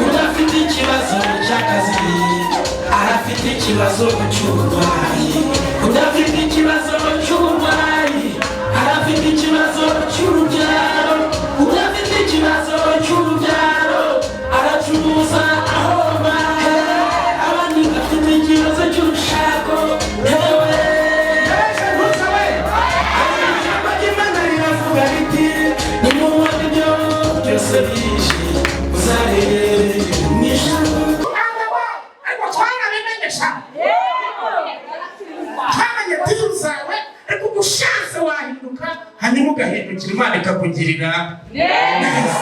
udafite ikibazo cy'akazi arafite ikibazo cy'uburwayi udafite ikibazo cy'uburwayi arafite ikibazo cy'urubyaro udafite ikibazo cy'urubyaro aracuruza aho bahe abandi bafite ikibazo cy'urushako yewe rusawe ijambo ry'Imana riravuga riti nimubona ibyo byose bije hanyuma ugahindukira Imana ikakugirira neza.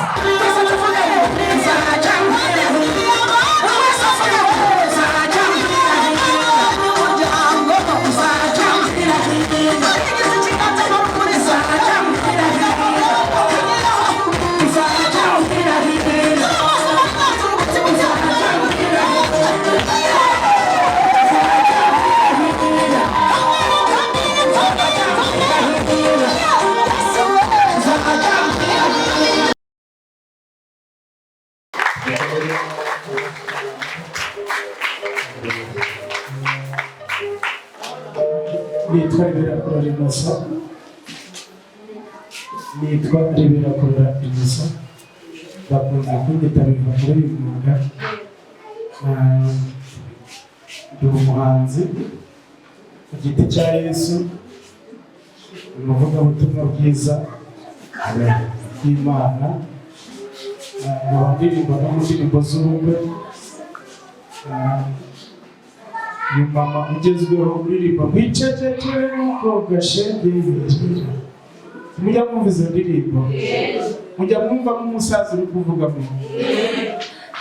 Nitwa Birakora Innocent, nitwa Birakora Innocent, bakunze kunyita biva muri uyu mwuga. Ndi umuhanzi ku giti cya Yesu, umuvugabutumwa bwiza bw'Imana, nkaba ndirimba no mu ndirimbo z'ubukwe. Uyu mama ugezweho uririmba mwicecekere n'umukobwa shengeye. Mujya mwumva izo ndirimbo, mujya mwumva nk'umusaza uri kuvuga ngo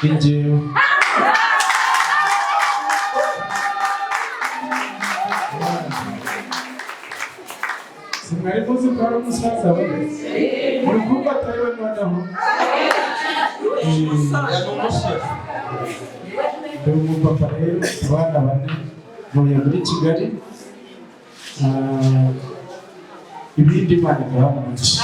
ingewe simwari muzi ko ari umusaza we muri kumva atari we noneho ndi umupapa rero abana bane ntuye muri Kigali. Ibindi Imana igaha umugisha.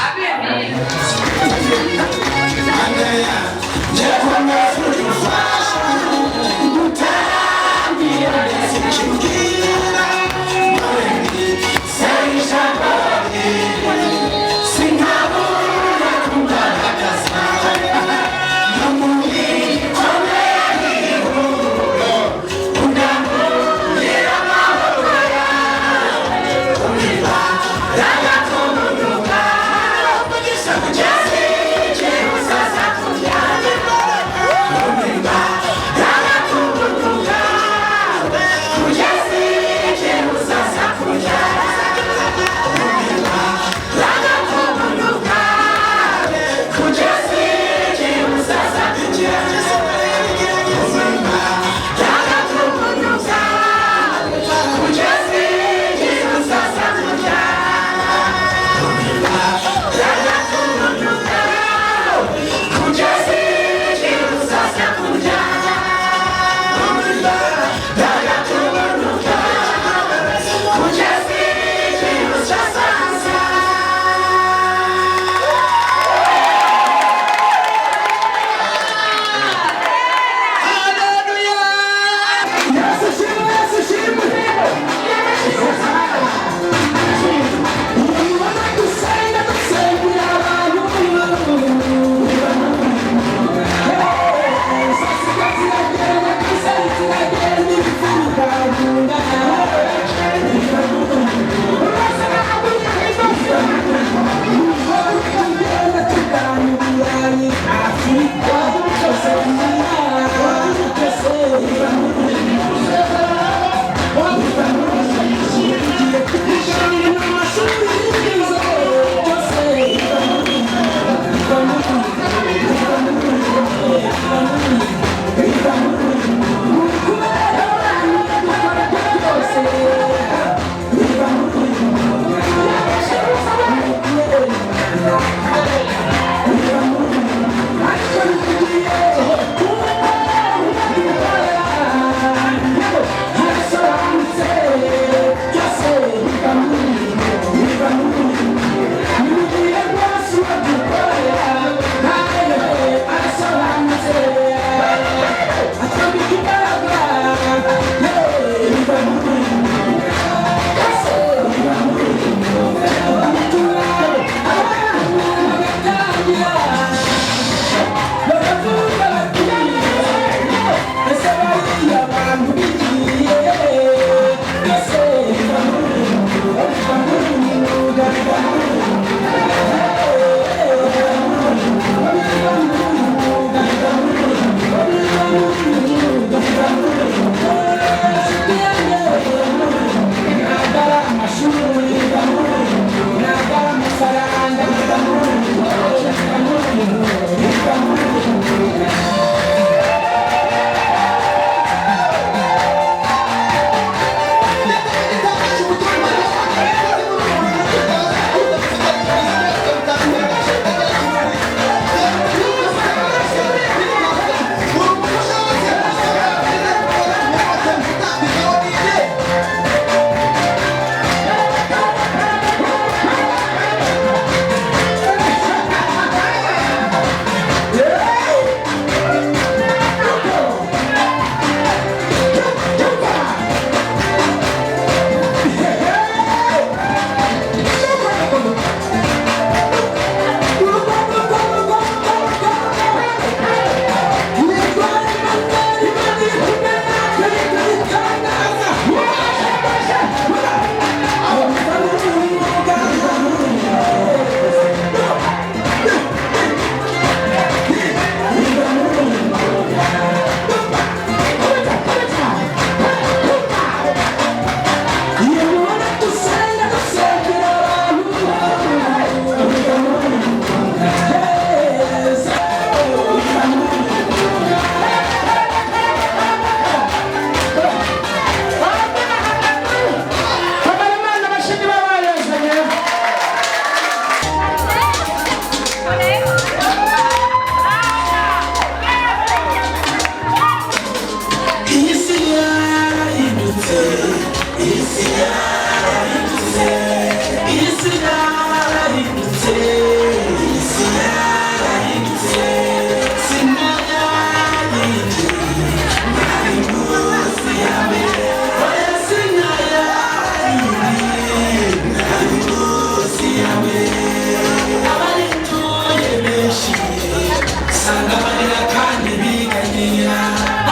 usanga barira kandi biganyira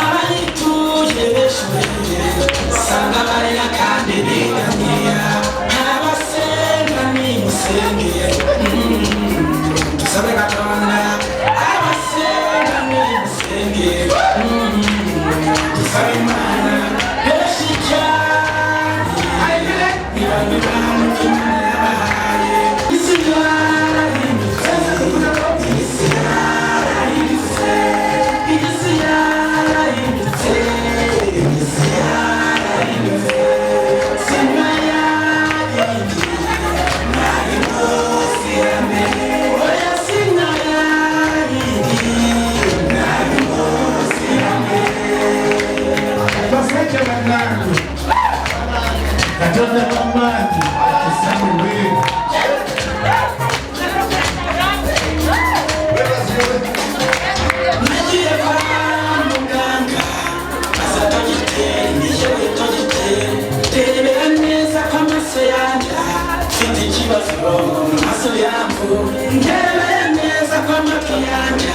abayituye benshi usanga barira kandi biganyira abasenga nimusenge dusabe gatonda abasenga nimusenge dusabe Imana benshi cyane nibanyurana yabahaye isi yarahindutse isi yarahindutse isi yarahindutse isi yarahindutse sima yarahindutse nari munsi ya mbere oya sina yarahindutse nari munsi ya mbere baseke banangu katonda w'amazi atusamiwe nagiye kwa muganga aza dogiteri nijewe dogiteri terebera neza ko amaso yanjye mfite ikibazo mu maso yangu terebera neza ko amatwi yanjye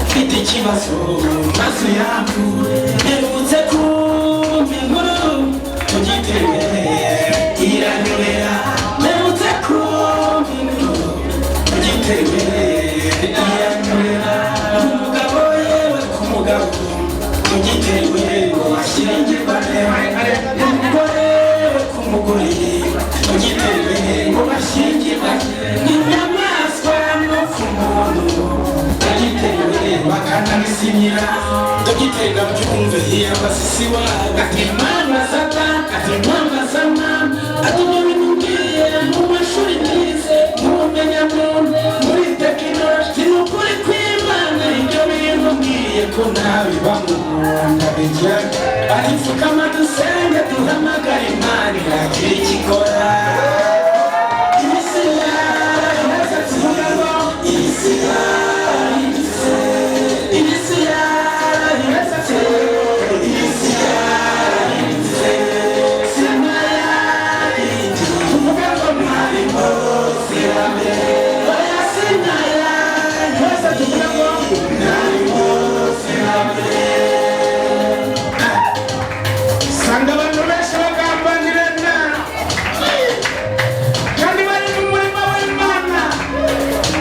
mfite ikibazo mu maso yangu mperutse kumva inkuru dogiteri iranyobera mperutse kumva inkuru dogiteri iranyobera umugabo yewe ku mugabo dogiteri ngo ashyingirwa umugore we ku mugore dogiteri ngo bashyingirwa inyamaswa no ku muntu dogiteri bakanabisinyira dogiteri ngabyumve yabasisi wabo ati mama zata ati mama zama ati ibyo binubwiye mu mashuri nize mumenya muri tekinoloji ni ukuri kw'Imana ibyo binubwiye ko ntabibamo ndabijya ati pfukama dusenge duhamagare Imana iragira icyo ikora isi yarahindutse isi yarahindutse isi yarahindutse isi yarahindutse sima yarahindutse tuvuge ngo mwari munsi ya mbere oya sina yarahindutse tuvuge ngo mwari munsi ya mbere sanga abantu benshi bagambanirana kandi bari mu murima w'Imana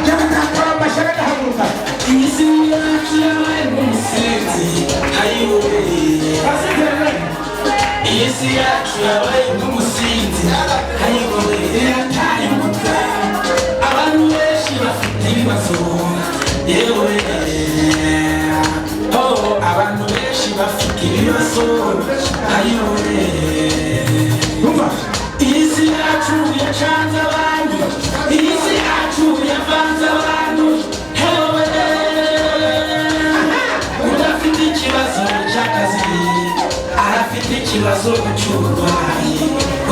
yakakora amashyaka agahaguruka isi yacu yabaye nk'umusinzi hayiwobereye isi yacu yabaye nk'umusinzi hayiwobereye yataye umutwe abantu benshi bafite ibibazo yewe abantu benshi bafite ibibazo hayiwobereye isi yacu yacanze abantu isi yacu yavanze abantu hewe udafite ikibazo cy'akazi arafite ikibazo cy'uburwayi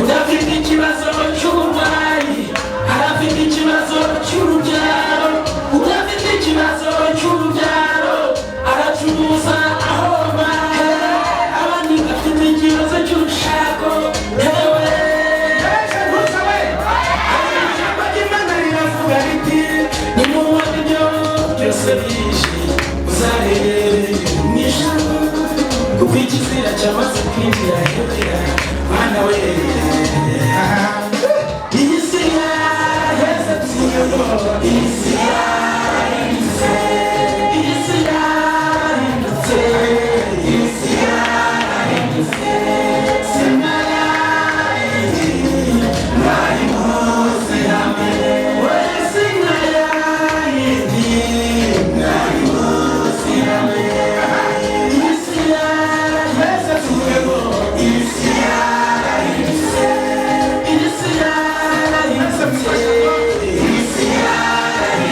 udafite ikibazo cy'uburwayi arafite ikibazo cy'urubyaro udafite ikibazo cy'urubyaro aracuruza ahomba abandi bafite ikibazo cy'urushako hewe ijambo ry'Imana riravuga riti nimubona ibyo byose bije uzarebe mu ijuru kuko ikizira cyamaze kwinjira hera mwana we isi yarahindutse isi yarahindutse isi yarahindutse isi yarahindutse sima yarahindutse mwari munsi ya mbere oya sina yarahindutse mwari munsi ya mbere isi yarahindutse tuvuge ngo isi yarahindutse isi yarahindutse isi yarahindutse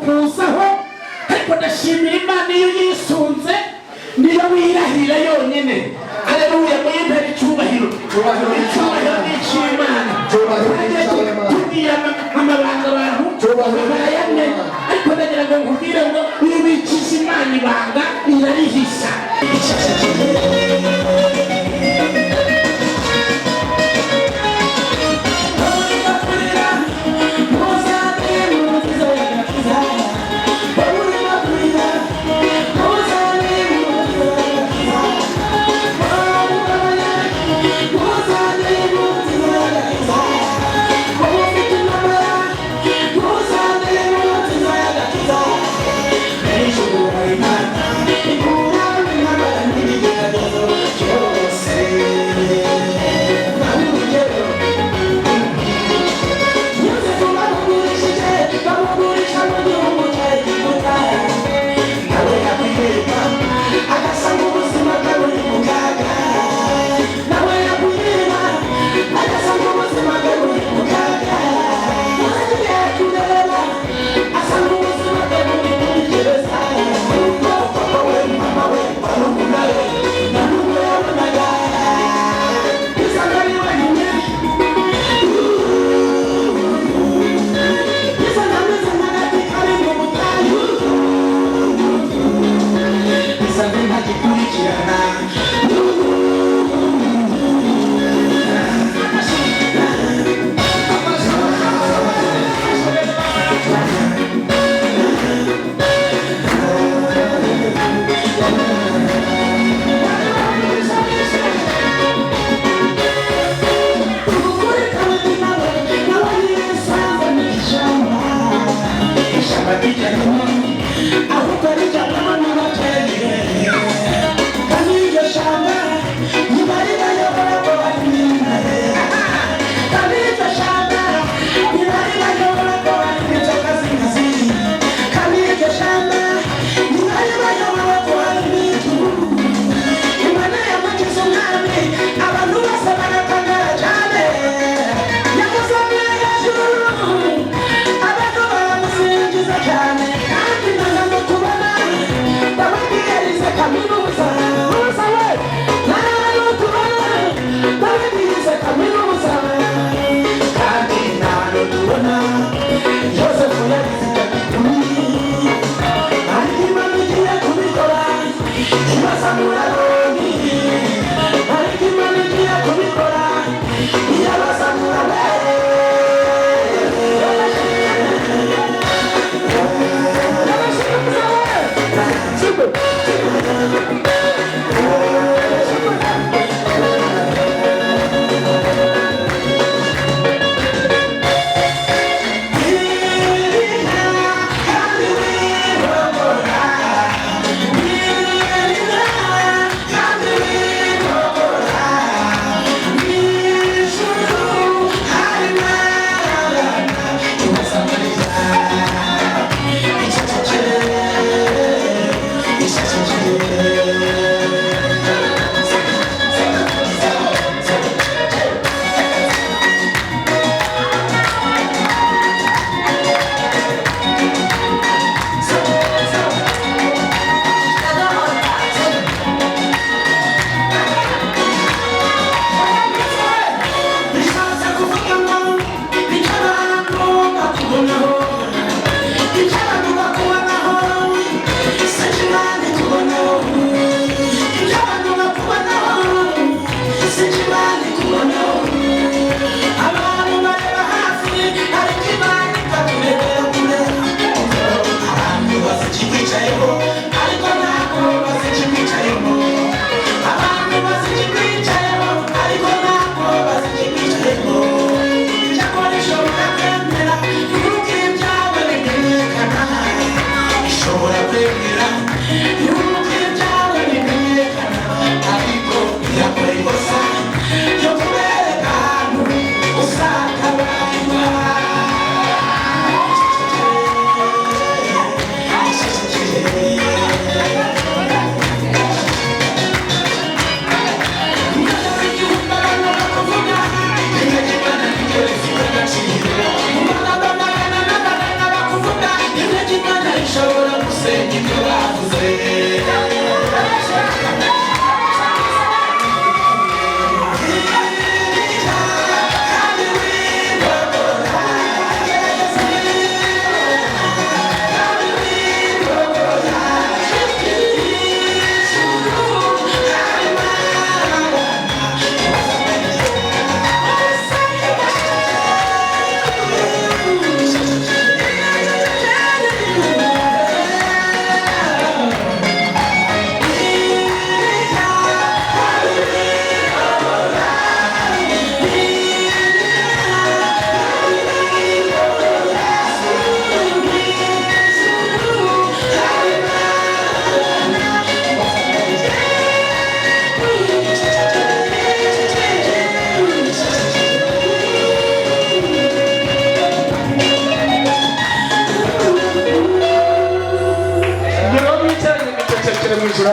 kuzaho ariko ndashimira Imana iyo yisunze niyo wirahira yonyine. Haleluya, muyimpere icyubahiro. Icyubahiro ni icy'Imana. Tubwira amabanga abantu barayamenya, ariko ndagira ngo nkubwire ngo iyo ubikije Imana ibanga irarihisha.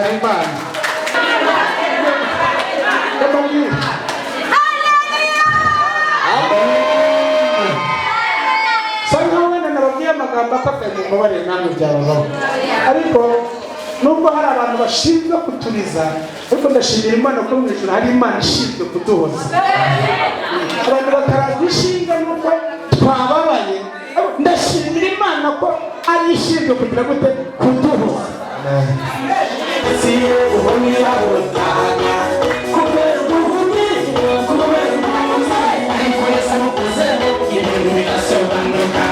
Imana. Amagambo afata mu mubare namwe byabaho ariko nubwo hari abantu bashinzwe kuturiza ariko ndashimira Imana ko mu ijuru hari Imana ishinzwe kuduhoza abantu batarabishinga nuko twababaye ndashimira Imana ko ari ishinzwe kugira gute kuduhoza siyo uhonira ubutanya kubera ubuhumyi kubera ubuhumyi ariko Yesu amukuze ibintu birasobanuka.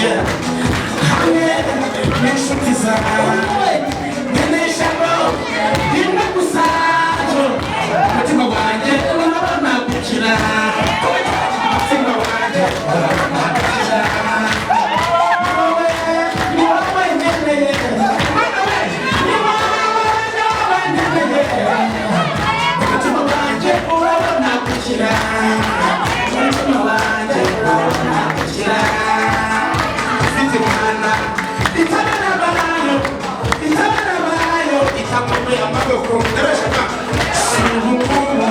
wanjye hamwe n'inshuti zawe nkenesha ngo rimwe gusa umutima wanjye urabona gukira umutima wanjye urabona gukira ni wowe nkeneye umutima wanjye urabona gukira umutima wanjye urabona gukira ufite imana itabara bayo itakomeye amaboko ndabashaka sinukuru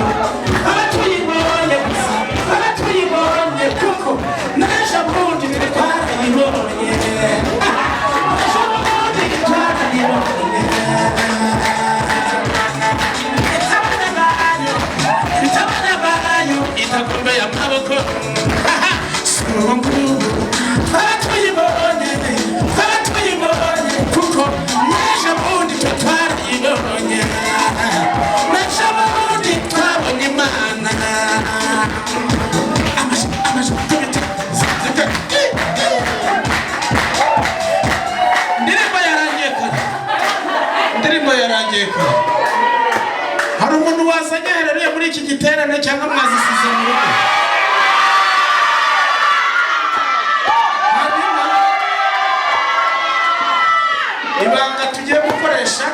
abatuyibonye gusa abatuyibonye kuko naje bundi twarayibonye naje bundi twarayibonye itabara bayo itakomeye amaboko sinukuru abatuyibonye kuko naje bundi twarayibonye naje bundi twabonye imana indirimbo yarangiye kare hari umuntu wazanye herereye muri iki giterane cyangwa mwazisize mu rugo ibanga tugiye gukoresha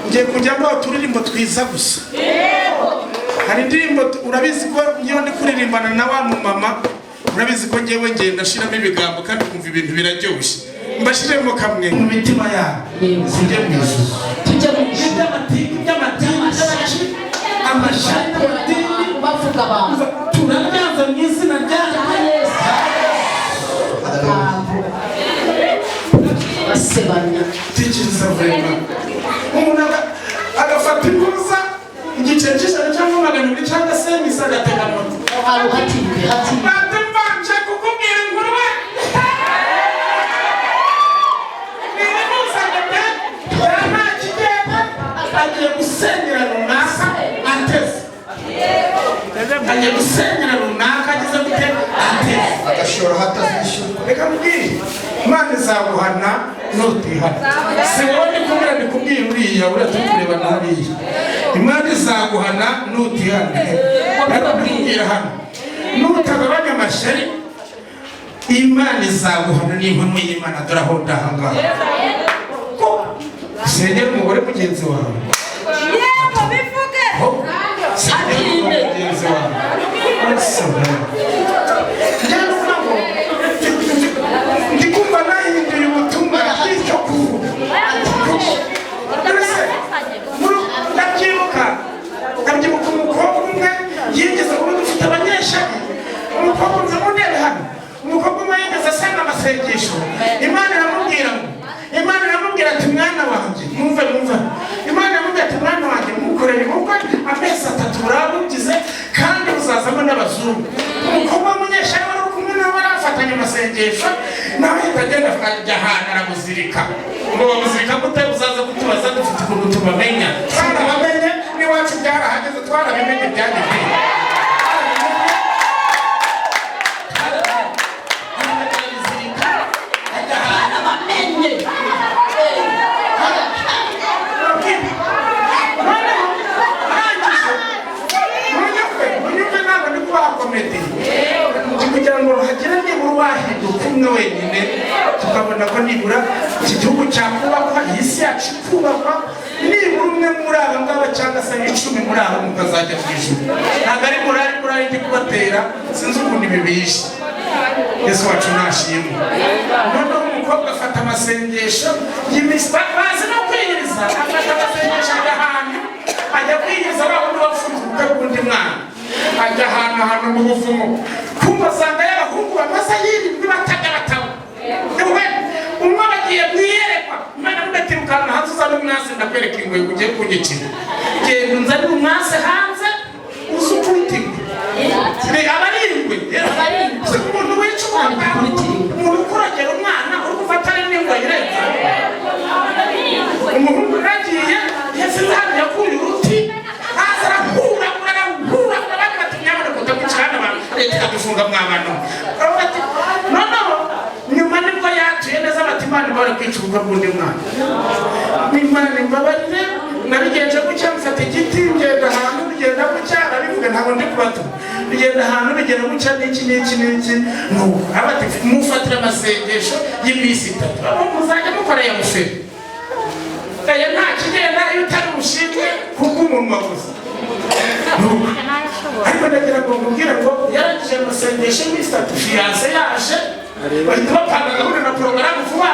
ngiye kujyamo uturirimbo twiza gusa hari indirimbo urabizi ko ngiye ndi kuririmbana na wa mumama urabizi ko ngewe ngenda shiramo ibigambo kandi kumva ibintu biraryoshye mbashiremo kamwe mu mitima yabo sinjye mwizu tujya mu by'amatini amashati bavuga abantu turabyaza mu izina rya Yesu basebanya tikiriza vrema umuntu agafata impuza igice cy'ijana cyangwa magana abiri cyangwa se misali atega moto hatimbe mbanje kukubwira inkuru we agiye gusengera runaka ateze agiye gusengera runaka ageze gute ateze agashora hatazishyurwa reka mubwire imana izaguhana nutihana si wowe ndikubwira ndikubwira uriya turi kurebana hariya imana izaguhana nutihana rero ndikubwira hano nutagabanya amashyari imana izaguhana n'impamo y'imana dore aho ndahangaha sengera umugore mugenzi wawe yego bivuge sengera umugore mugenzi wawe ndikumva nahinduye ubutumwa bw'icyo kuvuga ndabyibuka umukobwa umwe yigeze kuba dufite abanyeshuri umukobwa umwe mundebe hano umukobwa umwe yigeze asanga amasengesho imana iramubwira ati mwana wanjye mwumve imana iramubwira ati mwana wanjye mukorere ubukwe amezi 3 burabugize kandi buzazamo n'abazungu umukobwa w'umunyeshuri wari kumwe nawe arafatanya amasengesho nawe ahita agenda ajya ahantu aramuzirika ngo bamuzirika gute uzaza kutubaza dufite ukuntu tubamenya twarabamenye n'iwacu byarahageze twarabimenye byageze kugira ngo hagire nibura wahinduka umwe wenyine tukabona ko nibura iki gihugu cyakubakwa iyi si yacu ikubakwa nibura umwe muri aba ngaba cyangwa se 10 muri aba mukazajya ku ijuru ntabwo ari murari ndi kubatera sinzi ukuntu ibi bishe Yesu wacu nashimwe noneho umukobwa afata amasengesho bazi no kwiyiriza afata amasengesho ajya kwiyiriza abahundi bafunze ubukwe bw'undi mwana ajya ahantu mu buvumo kumva asanga y'abahungu bamaze yirindwi batajya batabo umwe bagiye mwiyerekwa imana mudatirukana hanze uzane umwase ndakwereka ingwe ugiye kunyikira genda unzane umwase hanze uzi ukubita ingwe abarindwi umuntu wica umuntu ukurogera umwana uri gufatana n'ingwe yirenza umuhungu uragiye yasize hano yakuye uruti haza arahura leta dufunga mwabano noneho nyuma ni Imana ibara kwicuka bundi mwana Imana imbabarire nabigenje gucya mfata igiti ngenda ahantu bigenda gucyara bivuga ntabwo ndi kubato bigenda ahantu bigenda gucya n'iki nuko abati mufatira amasengesho y'iminsi 3 muzajya mukora ya mushere aya nta kigenda iyo utari umushinge kubw'umunwa gusa ariko ndagira ngo mubwire ngo yarangije amasengesho y'iminsi 3 fiyanse yaje bahita bapanga gahunda na porogaramu vuba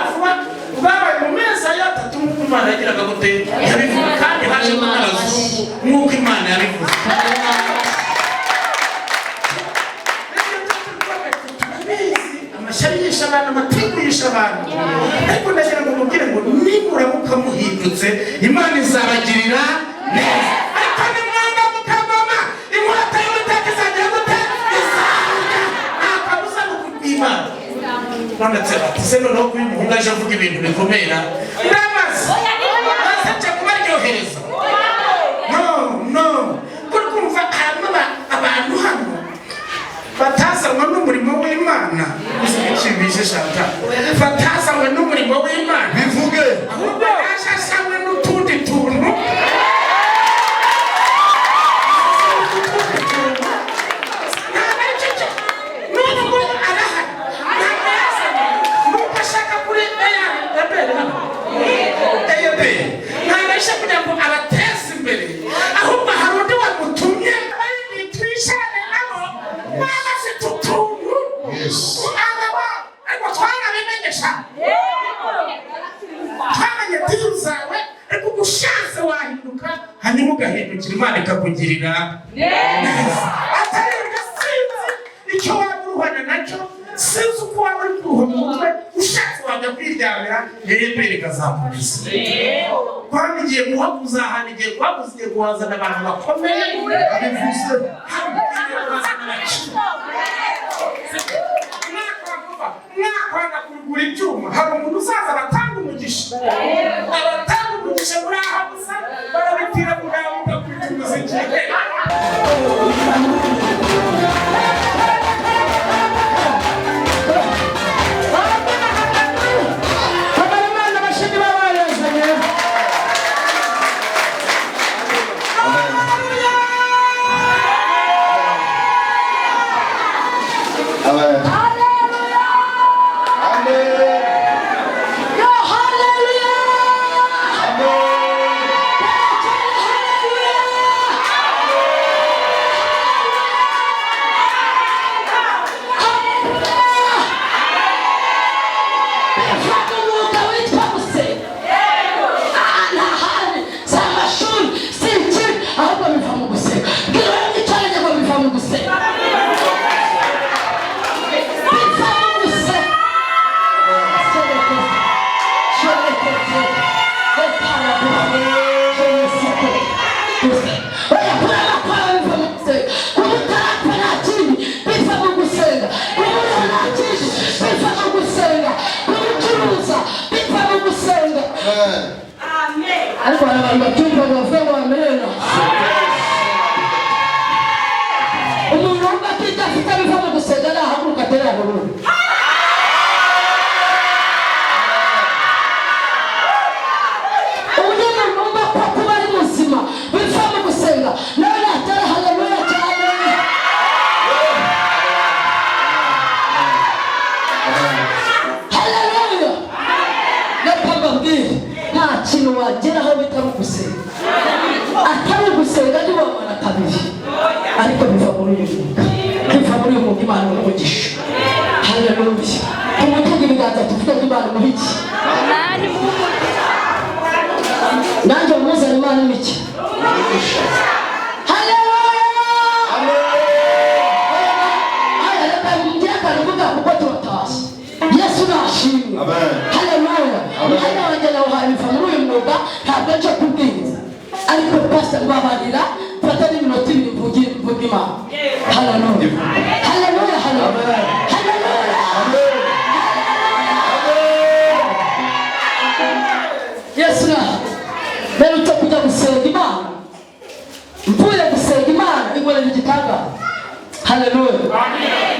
babaye mu mezi 3 nk'uko Imana yagiraga gute yabivuga kandi haje n'abazungu nk'uko Imana yabivuze amashyari yisha abantu amatiku yisha abantu ariko ndagira ngo mubwire ngo nimuramuka muhindutse Imana izabagirira neza ariko nimwanga mukagoma inkwata y'ubutaka izagira gute izarya akabuza n'ukubw'Imana nandetse ati se noneho ko uyu muhungu aje avuga ibintu bikomera ndamaze basabye kubaryohereza no kuri kumva abantu hano batazanwa n'umurimo w'Imana ikibije shaka batazanwa n'umurimo w'Imana bivuge ahubwo ashashamwe n'utundi tuntu hanyuma ugahindukira Imana ikakugirira neza atari ugasinzi icyo waba uruhana nacyo sinzi uko waba uri kuruha mu mutwe ushatse wajya kwiryamira yebere ikazamuriza kwani igiye guhaguza ahantu igiye guhaguza igiye guhazana abantu bakomeye abivuze mwakwanga kurugura ibyuma hari umuntu uzaza abatanga umugisha muri aha gusa barabitira kugabuka kuri umuziki Hallelujah.